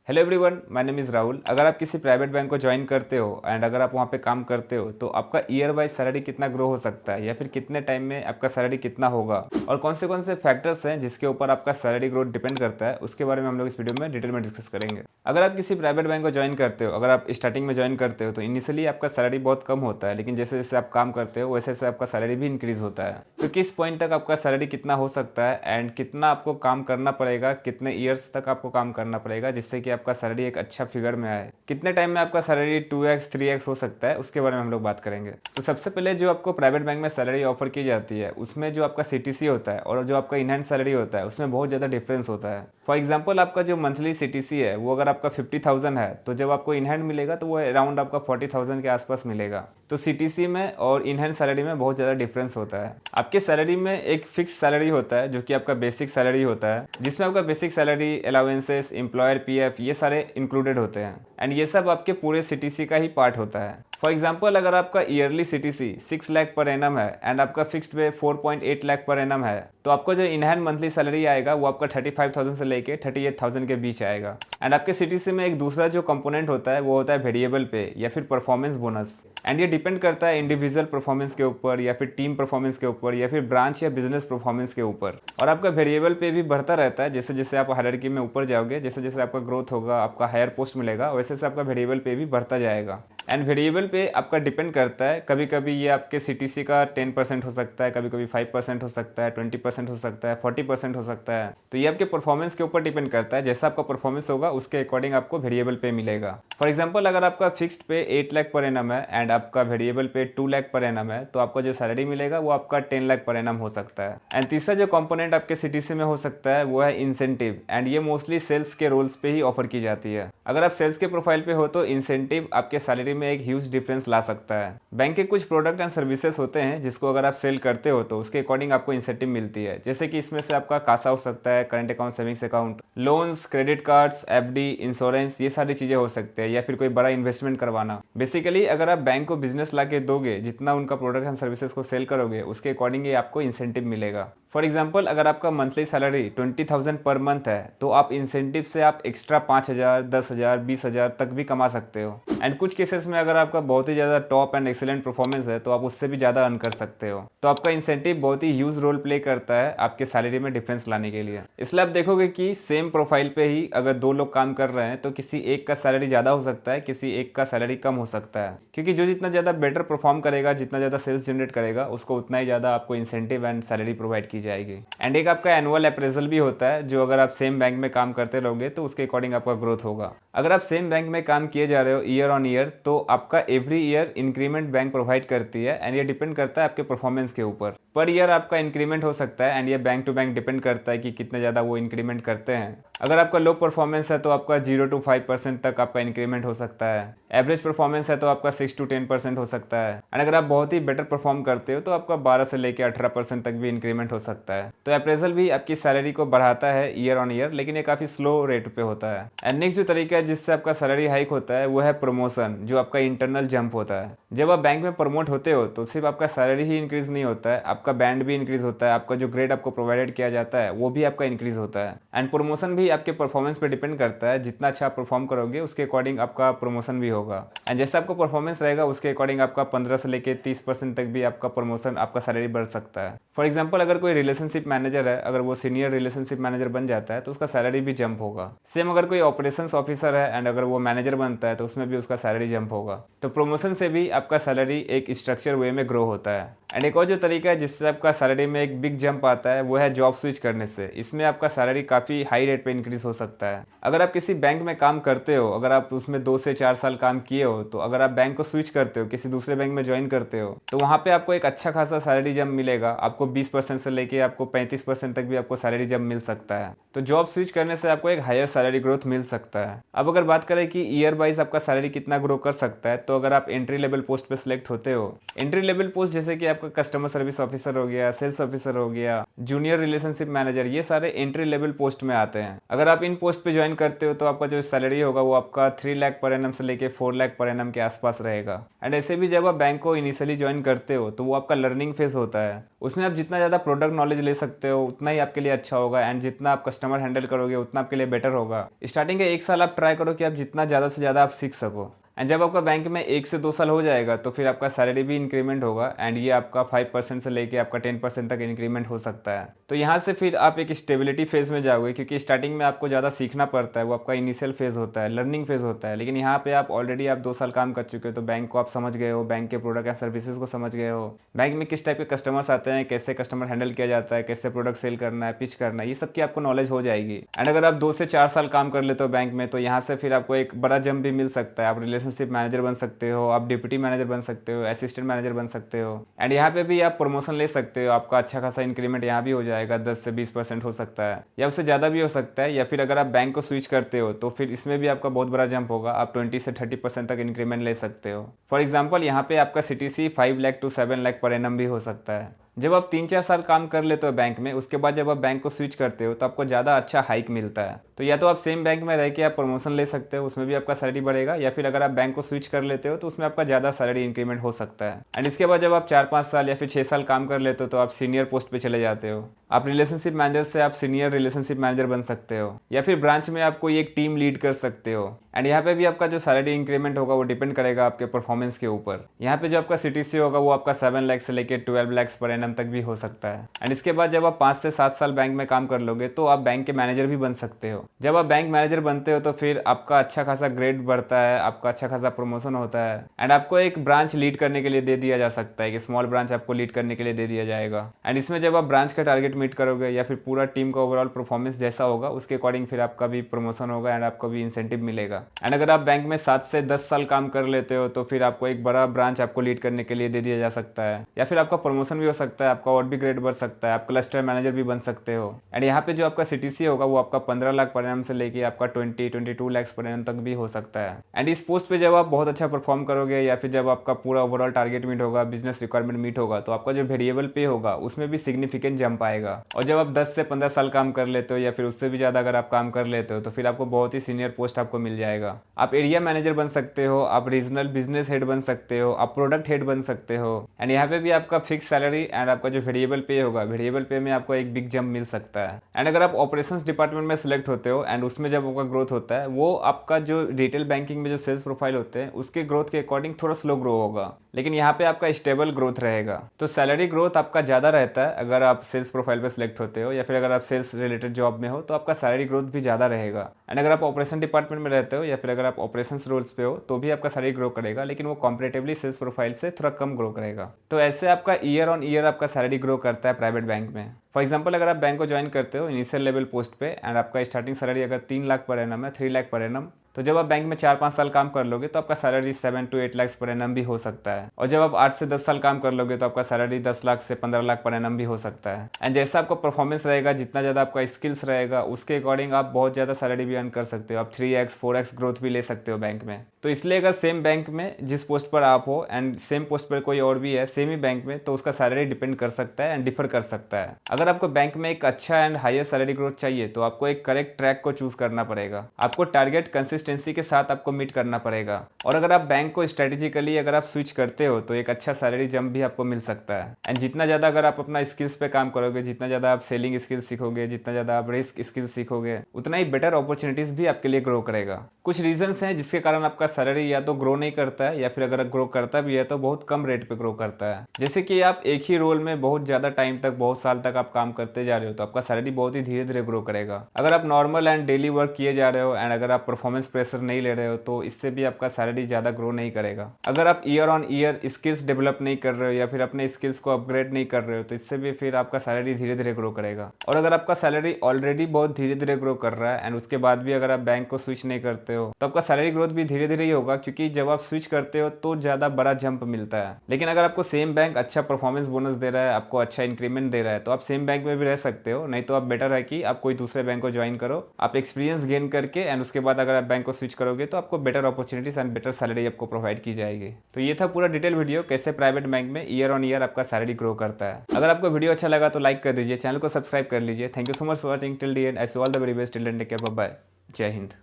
Hello everyone, my name is Rahul. अगर आप किसी प्राइवेट बैंक को ज्वाइन करते हो एंड अगर आप वहाँ पे काम करते हो तो आपका ईयर वाइज सैलरी कितना ग्रो हो सकता है या फिर कितने टाइम में आपका सैलरी कितना होगा और कौन से फैक्टर्स हैं जिसके ऊपर आपका सैलरी ग्रोथ डिपेंड करता है, उसके बारे में हम लोग इस वीडियो में डिटेल में डिस्कस करेंगे। अगर आप किसी प्राइवेट बैंक को ज्वाइन करते हो, अगर आप स्टार्टिंग में ज्वाइन करते हो तो इनिशियली आपका सैलरी बहुत कम होता है, लेकिन जैसे जैसे आप काम करते हो वैसे वैसे आपका सैलरी भी इंक्रीज होता है। तो किस पॉइंट तक आपका सैलरी कितना हो सकता है एंड कितना आपको काम करना पड़ेगा, कितने ईयर्स तक आपको काम करना पड़ेगा जिससे कि आपका सैलरी एक अच्छा फिगर में आए, कितने टाइम में आपका सैलरी 2x 3x हो सकता है, उसके बारे में हम लोग बात करेंगे। तो सबसे पहले जो आपको प्राइवेट बैंक में सैलरी ऑफर की जाती है उसमें जो आपका सीटीसी होता है और जो आपका इन हैंड सैलरी होता है उसमें बहुत ज़्यादा डिफरेंस होता है। फॉर एग्जाम्पल, आपका जो मंथली सीटीसी है वो अगर आपका 50,000 है तो जब आपको इन हैंड मिलेगा तो वो अराउंड आपका 40,000 के आसपास मिलेगा। तो सीटीसी में और इन हैंड सैलरी में बहुत ज़्यादा डिफरेंस होता है। आपके सैलरी में एक फिक्स सैलरी होता है जो कि आपका बेसिक सैलरी होता है, जिसमें आपका basic salary, allowances, employer PF ये सारे इंक्लूडेड होते हैं एंड ये सब आपके पूरे सीटीसी का ही पार्ट होता है। फॉर एग्जाम्पल, अगर आपका yearly CTC 6 lakh per annum है एंड आपका फिक्स्ड पे 4.8 लाख पर एनम है तो आपको जो इन हैंड मंथली सैलरी आएगा वो आपका 35,000 से लेके 38,000 के बीच आएगा। एंड आपके सीटीसी में एक दूसरा जो कंपोनेंट होता है वो होता है वेरिएबल पे या फिर परफॉर्मेंस बोनस, एंड ये डिपेंड करता है इंडिविजुअल परफॉर्मेंस के ऊपर या फिर टीम परफॉर्मेंस के ऊपर या फिर ब्रांच या बिजनेस परफॉर्मेंस के ऊपर। और आपका वेरिएबल पे भी बढ़ता रहता है जैसे जैसे आप हायरार्की में ऊपर जाओगे, जैसे जैसे आपका ग्रोथ होगा, आपका हायर पोस्ट मिलेगा, वैसे से आपका वेरिएबल पे भी बढ़ता जाएगा। एंड वेरिएबल पे आपका डिपेंड करता है, कभी कभी ये आपके सीटीसी का 10% हो सकता है, कभी कभी 5% हो सकता है, 20% हो सकता है, 40% हो सकता है। तो ये आपके परफॉर्मेंस के ऊपर डिपेंड करता है, जैसा आपका परफॉर्मेंस होगा उसके अकॉर्डिंग आपको वेरिएबल पे मिलेगा। फॉर एग्जाम्पल, अगर आपका फिक्स्ड पे 8 लाख पर एनम है एंड आपका वेरिएबल पे 2 लाख पर एनम है तो आपका जो सैलरी मिलेगा वो आपका 10 लाख पर एनम हो सकता है। एंड तीसरा जो कंपोनेंट आपके सीटीसी में हो सकता है वो है इंसेंटिव, एंड ये मोस्टली सेल्स के रोल्स पे ही ऑफर की जाती है। अगर आप सेल्स के प्रोफाइल पे हो तो इंसेंटिव आपके सैलरी में एक ह्यूज डिफरेंस ला सकता है। बैंक के कुछ प्रोडक्ट एंड सर्विसेज होते हैं जिसको अगर आप सेल करते हो तो उसके अकॉर्डिंग आपको इंसेंटिव मिलती है, जैसे कि इसमें से आपका कासा हो सकता है, current account, savings account, loans, credit cards, FD, insurance, ये सारी चीजें हो सकती है, या फिर कोई बड़ा इन्वेस्टमेंट करवाना। बेसिकली अगर आप बैंक को बिजनेस ला के दोगे, जितना उनका प्रोडक्ट एंड सर्विसेज को सेल करोगे उसके अकॉर्डिंग ही आपको इंसेंटिव मिलेगा। फॉर एग्जाम्पल, अगर आपका मंथली सैलरी 20,000 पर मंथ है तो आप इंसेंटिव से आप एक्स्ट्रा 5,000, 10,000, 20,000 तक भी कमा सकते हो। एंड कुछ केसेस में अगर आपका बहुत ही ज़्यादा टॉप एंड एक्सीलेंट परफॉर्मेंस है तो आप उससे भी ज़्यादा अर्न कर सकते हो। तो आपका इंसेंटिव बहुत ही ह्यूज रोल प्ले करता है आपके सैलरी में डिफरेंस लाने के लिए। इसलिए आप देखोगे कि सेम प्रोफाइल पे ही अगर दो लोग काम कर रहे हैं तो किसी एक का सैलरी ज़्यादा हो सकता है, किसी एक का सैलरी कम हो सकता है, क्योंकि जो जितना ज़्यादा बेटर परफॉर्म करेगा, जितना ज़्यादा सेल्स जनरेट करेगा उसको उतना ही ज़्यादा आपको इंसेंटिव एंड सैलरी प्रोवाइड की जाएगी। एंड एक आपका एनुअल अप्रेजल भी होता है जो अगर आप सेम बैंक में काम करते रहोगे तो उसके अकॉर्डिंग आपका ग्रोथ होगा। अगर आप सेम बैंक में काम किए जा रहे हो ईयर ऑन ईयर तो आपका every year increment bank provide करती है एंड ये डिपेंड करता है आपके परफॉर्मेंस के ऊपर। पर ईयर आपका इंक्रीमेंट हो सकता है एंड ये बैंक टू बैंक डिपेंड करता है कि कितने ज़्यादा वो इंक्रीमेंट करते हैं। अगर आपका लो परफॉर्मेंस है तो आपका 0 to 5% तक आपका इंक्रीमेंट हो सकता है। एवरेज परफॉर्मेंस है तो आपका 6 to 10% हो सकता है। एंड अगर आप बहुत ही बेटर परफॉर्म करते हो तो आपका 12 से लेकर 18% तक भी इंक्रीमेंट हो सकता है। तो अप्रेजल भी आपकी सैलरी को बढ़ाता है ईयर ऑन ईयर, लेकिन ये काफ़ी स्लो रेट पे होता है। एंड नेक्स्ट जो तरीका है जिससे आपका सैलरी हाइक होता है वो है प्रमोशन, जो आपका इंटरनल जंप होता है। जब आप बैंक में प्रमोट होते हो तो सिर्फ आपका सैलरी ही इंक्रीज नहीं होता है, आपका बैंड भी इंक्रीज होता है, आपका जो ग्रेड आपको प्रोवाइडेड किया जाता है वो भी आपका इंक्रीज होता है। एंड प्रमोशन भी आपके परफॉर्मेंस पे डिपेंड करता है, जितना अच्छा आप परफॉर्म करोगे उसके अकॉर्डिंग आपका प्रमोशन भी होगा। एंड जैसा आपका परफॉर्मेंस रहेगा उसके अकॉर्डिंग आपका 15 से लेकर 30% तक भी आपका प्रमोशन, आपका सैलरी बढ़ सकता है। फॉर एग्जाम्पल, अगर कोई रिलेशनशिप मैनेजर है, अगर वो सीनियर रिलेशनशिप मैनेजर बन जाता है तो उसका सैलरी भी जंप होगा। सेम अगर कोई ऑपरेशंस ऑफिसर है एंड अगर वो मैनेजर बनता है तो उसमें भी उसका सैलरी जंप होगा। तो प्रमोशन से भी आपका सैलरी एक स्ट्रक्चर वे में ग्रो होता है। एंड एक और जो तरीका है जिससे आपका सैलरी में एक बिग जंप आता है वो है जॉब स्विच करने से। इसमें आपका सैलरी काफ़ी हाई रेट पे इंक्रीज हो सकता है। अगर आप किसी बैंक में काम करते हो, अगर आप उसमें 2 से 4 साल काम किए हो, तो अगर आप बैंक को स्विच करते हो, किसी दूसरे बैंक में ज्वाइन करते हो तो वहाँ पे आपको एक अच्छा खासा सैलरी जंप मिलेगा। आपको 20% से लेके आपको 35% तक भी आपको सैलरी जंप मिल सकता है। तो जॉब स्विच करने से आपको एक हायर सैलरी ग्रोथ मिल सकता है। अब अगर बात करें कि ईयर वाइज आपका सैलरी कितना ग्रो कर सकता है, तो अगर आप एंट्री लेवल पोस्ट पे सिलेक्ट होते हो, एंट्री लेवल पोस्ट जैसे कि आपका कस्टमर सर्विस ऑफिसर हो गया, सेल्स ऑफिसर हो गया, जूनियर रिलेशनशिप मैनेजर, ये सारे एंट्री लेवल पोस्ट में आते हैं। अगर आप इन पोस्ट पे ज्वाइन करते हो तो आपका जो सैलरी होगा वो आपका 3 लाख पर एनम से लेके 4 लाख पर एनम के आसपास रहेगा। एंड ऐसे भी जब आप बैंक को इनिशियली ज्वाइन करते हो तो वो आपका लर्निंग फेज होता है, उसमें आप जितना ज़्यादा प्रोडक्ट नॉलेज ले सकते हो उतना ही आपके लिए अच्छा होगा, एंड जितना आप कस्टमर हैंडल करोगे उतना आपके लिए बेटर होगा। स्टार्टिंग के 1 साल आप ट्राई करो कि आप जितना ज़्यादा से ज़्यादा आप सीख सको, एंड जब आपका बैंक में 1 से 2 साल हो जाएगा तो फिर आपका सैलरी भी इंक्रीमेंट होगा, एंड ये आपका 5% से लेके आपका 10% तक इंक्रीमेंट हो सकता है। तो यहाँ से फिर आप एक स्टेबिलिटी फेज में जाओगे, क्योंकि स्टार्टिंग में आपको ज़्यादा सीखना पड़ता है, वो आपका इनिशियल फेज होता है, लर्निंग फेज होता है। लेकिन यहाँ पे आप ऑलरेडी आप 2 साल काम कर चुके हो, तो बैंक को आप समझ गए हो, बैंक के प्रोडक्ट या सर्विसेज को समझ गए हो, बैंक में किस टाइप के कस्टमर्स आते हैं, कैसे कस्टमर हैंडल किया जाता है, कैसे प्रोडक्ट सेल करना है, पिच करना है, ये सब की आपको नॉलेज हो जाएगी। एंड अगर आप 2 से 4 साल काम कर लेते हो बैंक में, तो यहाँ से फिर आपको एक बड़ा जंप भी मिल सकता है। आप रिलेशनशिप मैनेजर बन सकते हो, आप डिप्टी मैनेजर बन सकते हो, असिस्टेंट मैनेजर बन सकते हो, एंड यहाँ पे भी आप प्रमोशन ले सकते हो। आपका अच्छा खासा इंक्रीमेंट यहाँ भी हो जाएगा, 10 से 20% हो सकता है, या उससे ज़्यादा भी हो सकता है। या फिर अगर आप बैंक को स्विच करते हो तो फिर इसमें भी आपका बहुत बड़ा जंप होगा, आप 20 से 30% तक इंक्रीमेंट ले सकते हो। फॉर एग्जाम्पल यहाँ पे आपका CTC 5 lakh to 7 lakh per annum भी हो सकता है। जब आप 3-4 साल काम कर लेते हो बैंक में, उसके बाद जब आप बैंक को स्विच करते हो तो आपको ज़्यादा अच्छा हाइक मिलता है। तो या तो आप सेम बैंक में रह के आप प्रमोशन ले सकते हो, उसमें भी आपका सैलरी बढ़ेगा, या फिर अगर आप बैंक को स्विच कर लेते हो तो उसमें आपका ज़्यादा सैलरी इंक्रीमेंट हो सकता है। एंड इसके बाद जब आप 4-5 साल या फिर 6 साल काम कर लेते हो तो आप सीनियर पोस्ट पे चले जाते हो। आप रिलेशनशिप मैनेजर से आप सीनियर रिलेशनशिप मैनेजर बन सकते हो, या फिर ब्रांच में आप कोई एक टीम लीड कर सकते हो। एंड यहाँ पे भी आपका जो सैलरी इंक्रीमेंट होगा वो डिपेंड करेगा आपके परफॉर्मेंस के ऊपर। यहाँ पे जो आपका CTC होगा वो आपका 7 लाख से लेकर 12 लाख पर एनम तक भी हो सकता है। एंड इसके बाद जब आप 5 से 7 साल बैंक में काम कर लोगे तो आप बैंक के मैनेजर भी बन सकते हो। जब आप बैंक मैनेजर बनते हो तो फिर आपका अच्छा खासा ग्रेड बढ़ता है, आपका अच्छा खासा प्रमोशन होता है, एंड आपको एक ब्रांच लीड करने के लिए दे दिया जा सकता है कि स्मॉल ब्रांच आपको लीड करने के लिए दे दिया जाएगा। एंड इसमें जब आप ब्रांच का टारगेट मीट करोगे या फिर पूरा टीम का ओवरऑल परफॉर्मेंस जैसा होगा उसके अकॉर्डिंग फिर आपका भी प्रमोशन होगा, एंड आपको भी इंसेंटिव मिलेगा। एंड अगर आप बैंक में 7 से 10 साल काम कर लेते हो तो फिर आपको एक बड़ा ब्रांच आपको लीड करने के लिए दे दिया जा सकता है, या फिर आपका प्रमोशन भी हो सकता है, आपका और भी ग्रेड बढ़ सकता है, आप क्लस्टर मैनेजर भी बन सकते हो। एंड यहाँ पे जो आपका CTC होगा वो आपका 15 लाख पर एनम से लेके आपका 22 लाख पर एनम तक भी हो सकता है। एंड इस पोस्ट पे जब आप बहुत अच्छा परफॉर्म करोगे या फिर जब आपका पूरा ओवरऑल टारगेट मीट होगा, बिजनेस रिक्वायरमेंट मीट होगा, तो आपका जो वेरिएबल पे होगा उसमें भी सिग्निफिकेंट जंप आएगा। और जब आप 10 से 15 साल काम कर लेते हो या फिर उससे भी ज़्यादा अगर आप काम कर लेते हो तो फिर आपको बहुत ही सीनियर पोस्ट आपको मिल जाएगा। आप एरिया मैनेजर बन सकते हो, आप रीजनल बिजनेस हेड बन सकते हो, आप प्रोडक्ट हेड बन सकते हो। एंड यहाँ पे भी आपका फिक्स सैलरी एंड आपका जो वेरिएबल पे होगा, वेरिएबल पे में आपको एक बिग जंप मिल सकता है। एंड अगर आप ऑपरेशंस डिपार्टमेंट में सिलेक्ट होते हो एंड उसमें जब आपका ग्रोथ होता है, वो आपका जो रिटेल बैंकिंग में जो सेल्स प्रोफाइल होते हैं उसके ग्रोथ के अकॉर्डिंग थोड़ा स्लो ग्रो होगा, लेकिन यहाँ पे आपका स्टेबल ग्रोथ रहेगा। तो सैलरी ग्रोथ आपका ज़्यादा रहता है अगर आप सेल्स प्रोफाइल पे सिलेक्ट होते हो, या फिर अगर आप सेल्स रिलेटेड जॉब में हो तो आपका सैलरी ग्रोथ भी ज़्यादा रहेगा। एंड अगर आप ऑपरेशन डिपार्टमेंट में रहते हो या फिर अगर आप ऑपरेशंस रोल्स पे हो तो भी आपका सैलरी ग्रो करेगा, लेकिन वो कंपैरेटिवली सेल्स प्रोफाइल से थोड़ा कम ग्रो करेगा। तो ऐसे आपका ईयर ऑन ईयर आपका सैलरी ग्रो करता है प्राइवेट बैंक में। फॉर एग्जाम्पल अगर आप बैंक को ज्वाइन करते हो इनिशियल लेवल पोस्ट पे एंड आपका स्टार्टिंग सैलरी अगर 3 लाख पर एनम है, 3 लाख पर एनम, तो जब आप बैंक में 4-5 साल काम कर लोगे तो आपका salary 7 to 8 lakh per annum भी हो सकता है। और जब आप 8 से 10 साल काम कर लोगे तो आपका सैलरी 10 लाख से 15 लाख पर एनम भी हो सकता है। एंड जैसा आपका परफॉर्मेंस रहेगा, जितना ज़्यादा आपका स्किल्स रहेगा, उसके अकॉर्डिंग आप बहुत ज़्यादा सैलरी भी अर्न कर सकते हो। आप 3x 4x ग्रोथ भी ले सकते हो बैंक में। तो इसलिए अगर सेम बैंक में जिस पोस्ट पर आप हो एंड सेम पोस्ट पर कोई और भी है सेम ही बैंक में, तो उसका सैलरी डिपेंड कर सकता है एंड डिफर कर सकता है। अगर आपको बैंक में एक अच्छा एंड हायर सैलरी ग्रोथ चाहिए तो आपको एक करेक्ट ट्रैक को चूज करना पड़ेगा। आपको टारगेट कंसिस्टेंसी के साथ आपको मीट करना पड़ेगा। और अगर आप बैंक को स्ट्रेटेजिकली अगर आप स्विच करते हो तो एक अच्छा सैलरी जंप भी आपको मिल सकता है। एंड जितना ज़्यादा अगर आप अपना स्किल्स पे काम करोगे, जितना ज़्यादा आप सेलिंग स्किल्स सीखोगे, जितना ज़्यादा आप रिस्क स्किल्स सीखोगे, उतना ही बेटर अपॉर्चुनिटीज भी आपके लिए ग्रो करेगा। कुछ रीजंस हैं जिसके कारण आपका सैलरी या तो ग्रो नहीं करता है या फिर अगर ग्रो करता भी है तो बहुत कम रेट पे ग्रो करता है। जैसे कि आप एक ही रोल में बहुत ज़्यादा टाइम तक, बहुत साल तक आप काम करते जा रहे हो तो आपका सैलरी बहुत ही धीरे धीरे ग्रो करेगा। अगर आप नॉर्मल एंड डेली वर्क किए जा रहे हो एंड अगर आप परफॉर्मेंस प्रेशर नहीं ले रहे हो तो इससे भी आपका सैलरी ज़्यादा ग्रो नहीं करेगा। अगर आप year on year skills develop नहीं कर रहे हो या फिर अपने स्किल्स को अपग्रेड नहीं कर रहे हो तो इससे भी फिर आपका सैलरी धीरे धीरे ग्रो करेगा। और अगर आपका सैलरी ऑलरेडी बहुत धीरे धीरे ग्रो कर रहा है एंड उसके बाद भी अगर आप बैंक को स्विच नहीं करते हो तो आपका सैलरी ग्रोथ भी धीरे धीरे ही होगा, क्योंकि जब आप स्विच करते हो तो ज़्यादा बड़ा जंप मिलता है। लेकिन अगर आपको सेम बैंक अच्छा परफॉर्मेंस बोनस दे रहा है, आपको अच्छा इंक्रीमेंट दे रहा है, तो आप सेम सेम बैंक में भी रह सकते हो, नहीं तो आप बेटर है कि आप कोई दूसरे बैंक को ज्वाइन करो, आप एक्सपीरियंस गेन करके एंड उसके बाद अगर आप बैंक को स्विच करोगे तो आपको better opportunities and better salary आपको प्रोवाइड की जाएगी। तो ये था पूरा डिटेल वीडियो कैसे प्राइवेट बैंक में ईयर ऑन ईयर आपका सैलरी ग्रो करता है। अगर आपको वीडियो अच्छा लगा तो लाइक कर दीजिए, चैनल को सब्सक्राइब कर लीजिए। Thank you so much for watching till the end. I wish you all the very best till then, take care, bye bye, जय हिंद।